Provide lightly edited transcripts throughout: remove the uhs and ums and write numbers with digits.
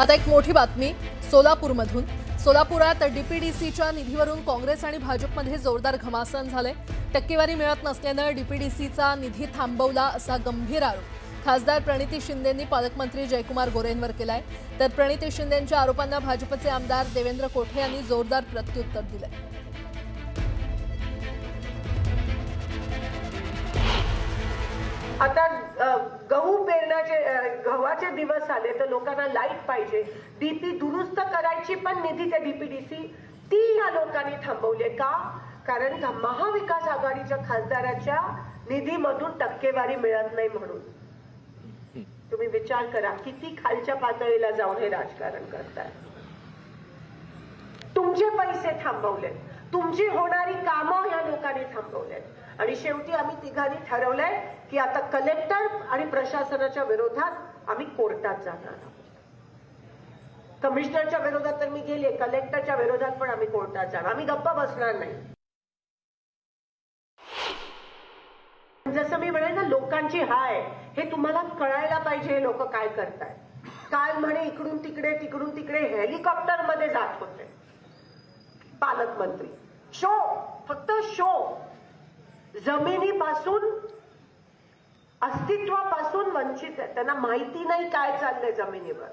आता एक मोठी बातमी सोलापूरमधून। सोलापुरात डीपीडीसीच्या निधीवरून काँग्रेस आणि भाजपमध्ये जोरदार घमासान झाले। टक्केवारी मिळत नसल्याने डीपीडीसीचा निधी थांबवला असा गंभीर आरोप खासदार प्रणिती शिंदेंनी पालकमंत्री जयकुमार गोरेंवर केलाय। तर प्रणिती शिंदेंच्या आरोपांना भाजपचे आमदार देवेंद्र कोठे यांनी जोरदार प्रत्युत्तर दिले। आता गहू पेरण्याचे गव्हाचे दिवस आले तर लोकांना लाईट पाहिजे, डीपी दुरुस्त करायची पण निधी ते डीपीडीसी ती या लोकांनी थांबवले का? कारण का महाविकास आघाडीच्या खासदाराच्या निधीमधून टक्केवारी मिळत नाही म्हणून। तुम्ही विचार करा किती खालच्या पातळीला जाऊन हे राजकारण करताय। तुमचे पैसे थांबवले, तुमची होणारी कामं या लोकांनी थांबवलेत आणि शेवटी आम्ही तिघांनी ठरवलंय की आता कलेक्टर आणि प्रशासनाच्या विरोधात आम्ही कोर्टात जाणार आहोत। कमिशनरच्या विरोधात तर मी गेले, कलेक्टरच्या विरोधात पण आम्ही कोर्टात जाणार। आम्ही गप्पा बसणार नाही। जसं मी म्हणे ना, लोकांची हाय हे तुम्हाला कळायला पाहिजे हे लोक काय करताय। काल म्हणे इकडून तिकडे हेलिकॉप्टर मध्ये जात होते पालकमंत्री। शो, फक्त शो, जमिनीपासून अस्तित्वापासून वंचित आहे। त्यांना माहिती नाही काय चाललंय जमिनीवर,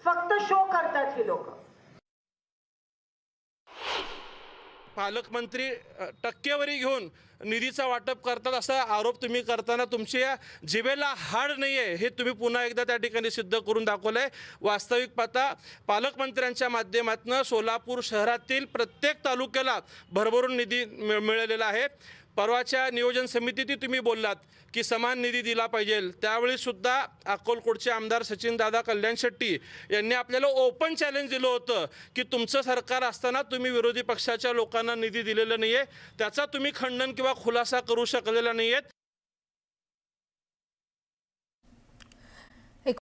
फक्त शो करतात ही लोक। पालकमंत्री टक्केवारी घेऊन निधीचा वाटप करतात असा आरोप तुम्ही करताना तुमच्या जिभेला हाड नाही आहे हे तुम्ही पुन्हा एकदा त्या ठिकाणी सिद्ध करून दाखवलंय। वास्तविक पाहता पालकमंत्र्यांच्या माध्यमातून सोलापूर शहरातील प्रत्येक तालुक्याला भरभरून निधी मिळालेला आहे। परवाच्या नियोजन समितीतही तुम्ही बोललात की समान निधी दिला पाहिजे। त्यावेळी सुद्धा अक्कलकोटचे आमदार सचिनदादा कल्याण शेट्टी यांनी आपल्याला ओपन चॅलेंज दिलं होतं की तुमचं सरकार असताना तुम्ही विरोधी पक्षाच्या लोकांना निधी दिलेला नाहीये, त्याचा तुम्ही खंडन किंवा खुलासा करू शकलेला नाहीयेत।